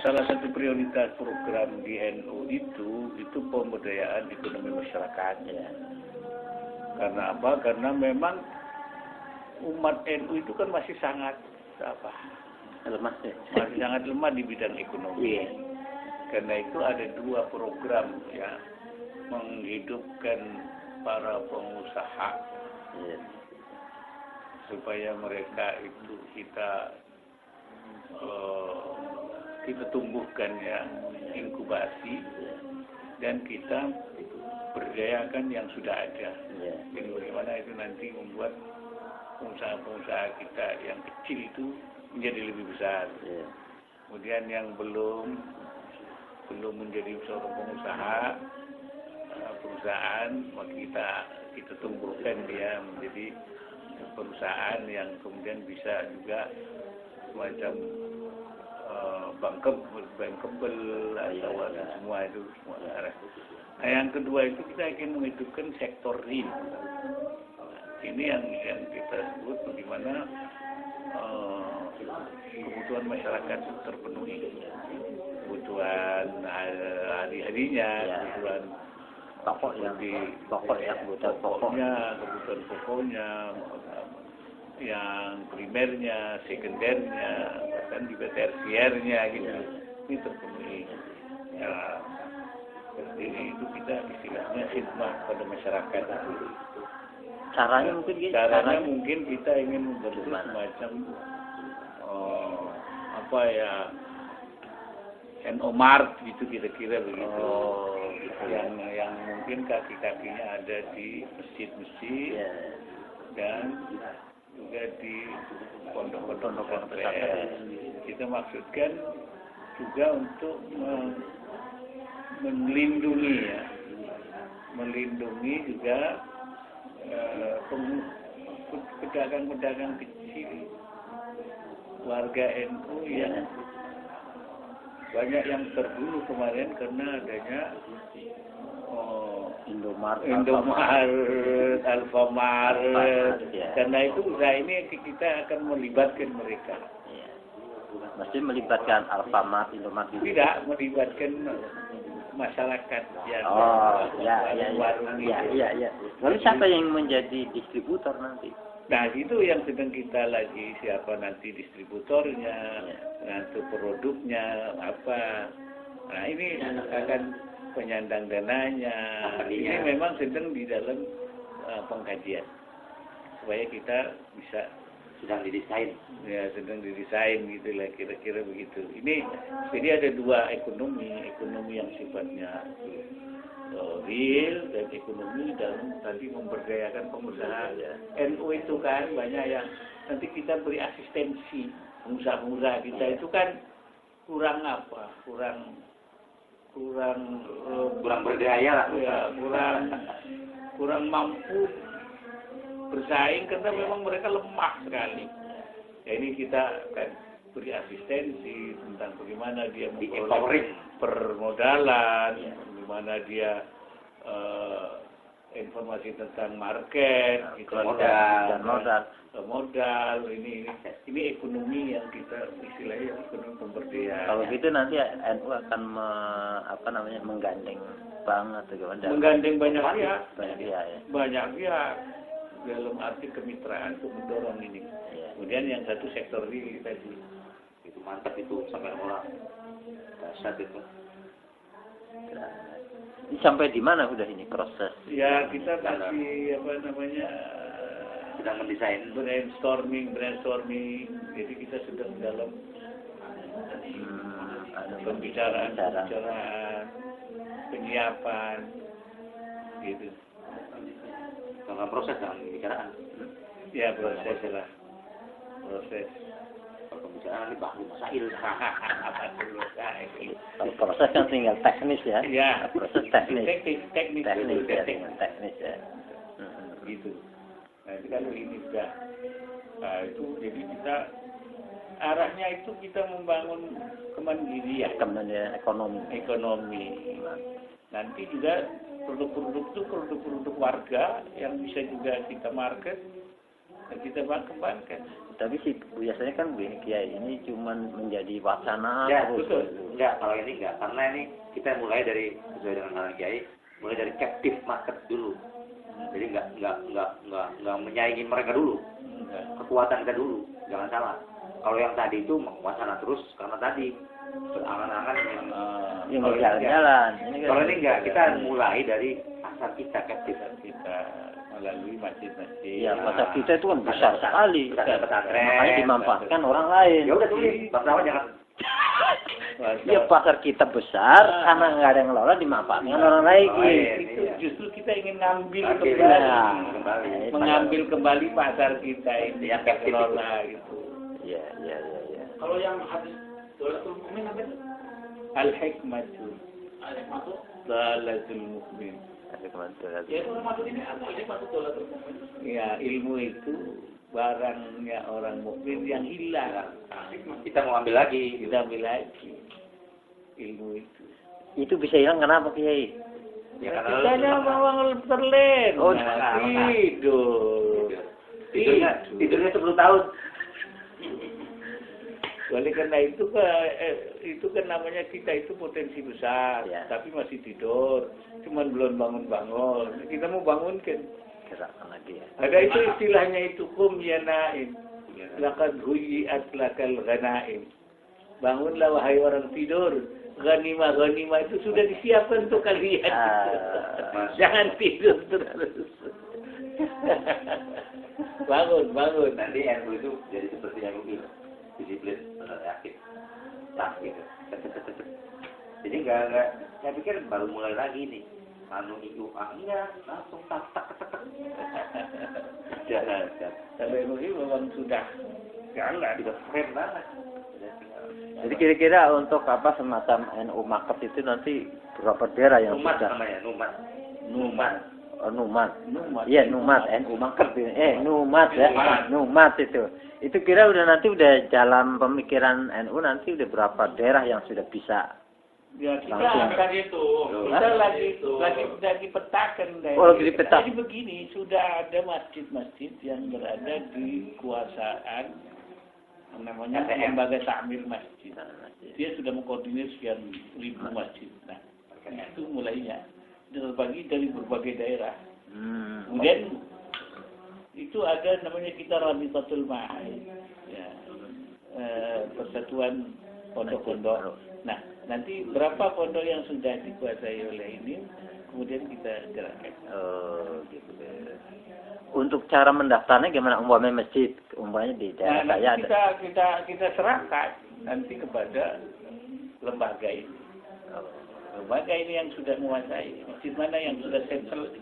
Salah satu prioritas program di NU itu pemberdayaan ekonomi masyarakat. Ya. Karena apa? Karena memang umat NU itu kan masih sangat lemah ya. Masih sangat lemah di bidang ekonomi. Iya. Karena itu ada 2 program ya menghidupkan para pengusaha supaya mereka itu kita tumbuhkan ya, inkubasi, dan kita berdayakan yang sudah ada. Jadi bagaimana itu nanti membuat pengusaha-pengusaha kita yang kecil itu menjadi lebih besar. Kemudian yang belum menjadi seorang pengusaha, perusahaan, maka kita tumbuhkan dia menjadi perusahaan yang kemudian bisa juga semacam bankable atau semua itu semua. Nah, yang kedua itu kita ingin menghidupkan sektor real. Ini yang kita sebut bagaimana kebutuhan masyarakat itu terpenuhi, kebutuhan hari-harinya, kebutuhan kebutuhan pokoknya, yang primernya, sekundernya, bahkan juga tersiernya gitu, ini terpenuhi. Ya, seperti itu kita istilahnya khidmah pada masyarakat. Caranya mungkin kita ingin membentuk semacam NO Mart gitu kira-kira begitu. Yang mungkin kaki-kakinya ada di masjid-masjid dan juga di pondok-pondok pesantren. Kita maksudkan juga untuk melindungi juga pedagang-pedagang kecil warga NU yang banyak yang terbunuh kemarin karena adanya Indomaret, Alfamart. Karena itu usaha ini kita akan melibatkan mereka. Mesti melibatkan Alfamart, Indomaret. Tidak, melibatkan masyarakat yang warung. Lalu siapa yang menjadi distributor nanti? Nah, itu yang sedang kita lagi, siapa nanti distributornya, nanti produknya apa. Nah, ini akan penyandang dananya. Ini memang sedang di dalam pengkajian supaya kita bisa sedang didesain gitulah kira-kira begitu. Jadi ada 2 ekonomi yang sifatnya real dan ekonomi dalam tadi memberdayakan pengusaha. NU itu kan banyak yang nanti kita beri asistensi pengusaha kita itu kan kurang berdaya lah, kurang mampu bersaing karena memang mereka lemah sekali. Ya, ini kita akan beri asistensi tentang bagaimana dia memperoleh permodalan, bagaimana dia informasi tentang market, modal. Ini ekonomi yang kita istilahnya ekonomi pemberdayaan. Kalau gitu nanti NU akan menggandeng bank atau gimana? Menggandeng banyak pihak dalam arti kemitraan untuk mendorong ini. Kemudian yang satu sektor ini tadi itu mantap itu sampai orang dasar itu. Ini sampai di mana udah ini proses? Ya, kita masih sedang mendesain brainstorming. Jadi kita sedang dalam pembicaraan, penyiapan gitu. Dalam proses dalam pembicaraan. Ya, proses. Pembicaraan ini bahu masail. Kalau proses kan tinggal teknis ya. Ya, proses teknis. Teknis ya. Gitu. Nah, itu kalau ini sudah, itu jadi kita arahnya itu kita membangun kemandirian. Ekonomi. Nanti juga produk-produk itu produk-produk warga yang bisa juga kita market kita kembangkan. Tapi sih biasanya kan begini Kiai, ini cuman menjadi wacana Ya, terus. betul. Enggak, kalau ini enggak. Karena ini kita mulai dari sesuai dengan Kang Kiai, mulai dari captive market dulu. Jadi enggak menyaingi mereka dulu. Kekuatan kita dulu, jangan salah. Kalau yang tadi itu wacana terus karena tadi berangan-angan Yang jalan-jalan. Kalau ini enggak, kita mulai dari pasar kita captive Kita melalui masjid-masjid. Ya, pasar kita itu kan besar sekali. Besar pesantren. Makanya dimanfaatkan orang lain. Ya udah tulis, pertama jangan. Ya pasar kita besar karena nggak ada yang ngelola dimanfaatkan orang lain. Itu justru kita ingin ngambil Ambil, kembali, kembali. mengambil kembali pasar kita ini Yang kita captive kelola gitu. Iya. Kalau yang hadis Dolatul Mukmin apa itu? Al-hikmatu Dolatul Mukmin. Ya itu maksud ini apa? Ini maksud Dolatul Mukmin. Ya, ilmu itu barangnya orang mukmin yang hilang. Kita mau ambil lagi. Kita ambil lagi ilmu itu. Itu bisa hilang kenapa Kiai? Ya Kitanya bawang terlen. Oh, tidur. Tidurnya 10 tahun. Oleh karena itu kan namanya kita itu potensi besar, Ya. tapi masih tidur, cuman belum bangun-bangun. Kita mau bangunkan. Gerakkan lagi ya. Ada itu istilahnya itu kum ya naim. Laqad huyiat lakal ghanaim. Bangunlah wahai orang tidur. Ghanimah itu sudah disiapkan untuk kalian. Jangan tidur terus. bangun. Nanti NU itu jadi seperti yang mobil. Disiplin, benar yakin. Gitu. Jadi enggak. Saya pikir baru mulai lagi nih. Enggak, langsung tak. Jangan. Sampai ini memang sudah Keren banget. Jadi kira-kira untuk apa semacam NU market itu nanti berapa daerah yang Numat sudah? namanya, Numat. Numat. Iya, Numat, NU market. Numat ya. Numat itu. Itu kira nanti udah dalam pemikiran NU nanti udah berapa daerah yang sudah bisa? Ya kita Langsung. akan itu. Kita lagi petakan. Oh, lagi dipetak. Jadi begini, sudah ada masjid-masjid yang berada di kuasaan namanya lembaga takmir masjid. Dia sudah mengkoordinir sekian ribu masjid. Nah, itu mulainya terbagi dari berbagai daerah. Kemudian itu ada namanya kita Rabitatul Ma'ahid. Ya. Persatuan pondok-pondok. Nah, nanti berapa pondok yang sudah dikuasai oleh ini, kemudian kita gerakkan. Oh, gitu. Untuk cara mendaftarnya gimana? Umpamanya masjid, umpamanya di daerah saya ada. Kita serahkan nanti kepada lembaga ini. Lembaga ini yang sudah menguasai. Masjid mana yang sudah settle.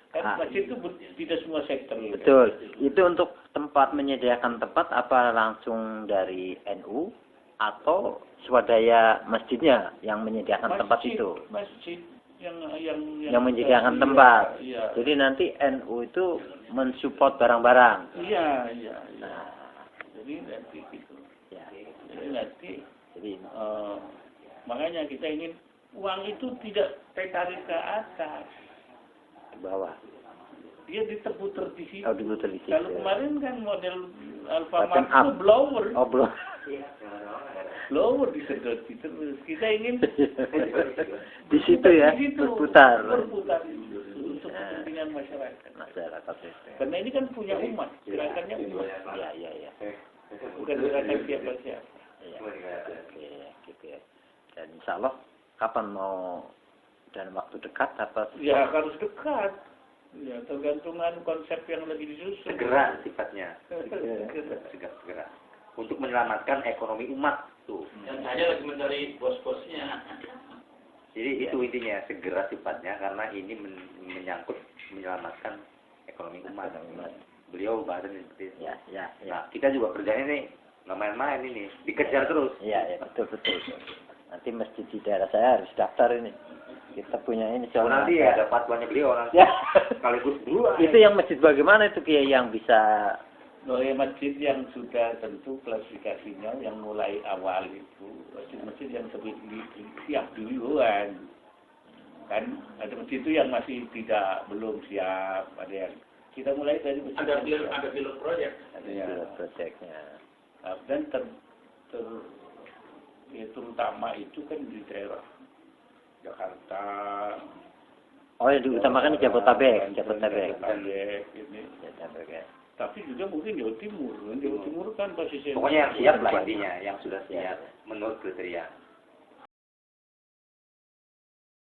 Kan masjid itu tidak semua settle. Betul. Itu untuk tempat menyediakan tempat apa langsung dari NU atau swadaya masjidnya yang menyediakan tempat itu? Masjid yang menyediakan tempat. Iya. Jadi nanti NU itu mensupport barang-barang. Iya. Jadi nanti gitu. Ya. Jadi nanti Jadi makanya kita ingin uang itu tidak ditarik ke atas. ke bawah. Dia diputer di situ. Oh, diputer di situ. Kalau kemarin kan model Button Alfamart up. itu blower. Oh, belum. Blower disedot terus. Kita ingin Di situ ya, berputar. Berputar untuk kepentingan masyarakat. Masyarakat itu. Karena ini kan punya umat, gerakannya umat. Iya. Bukan gerakan siapa-siapa. Iya. Oke, gitu ya. Dan insya Allah kapan mau dalam waktu dekat apa? Ya harus dekat. Ya tergantungan konsep yang lagi disusun. Segera sifatnya. Segera. Untuk menyelamatkan ekonomi umat tuh. Dan saya lagi mencari bos-bosnya. Jadi itu intinya segera sifatnya karena ini menyangkut menyelamatkan ekonomi umat. Beliau bahasanya seperti itu. Ya. Nah, kita juga kerjanya nih nggak main-main ini, dikejar terus. Iya, betul. Nanti masjid di daerah saya harus daftar ini. Kita punya ini soalnya. Nanti ya ada fatwanya beliau nanti. Ya. Sekaligus dua. Itu yang masjid bagaimana itu Kiai yang bisa Oleh masjid yang sudah tentu klasifikasinya yang mulai awal itu masjid-masjid yang siap duluan. Kan ada masjid itu yang masih belum siap, ada yang kita mulai dari Ada pilot project. ya. Proyeknya. Nah, dan ya, terutama itu kan di daerah Jakarta. Oh, yang diutamakan di Jabodetabek. Jabodetabek ini. Jabodetabek ya. Tapi juga mungkin Jawa Timur. Jawa Timur kan posisinya. Pokoknya yang siap lah intinya, yang sudah siap menurut kriteria.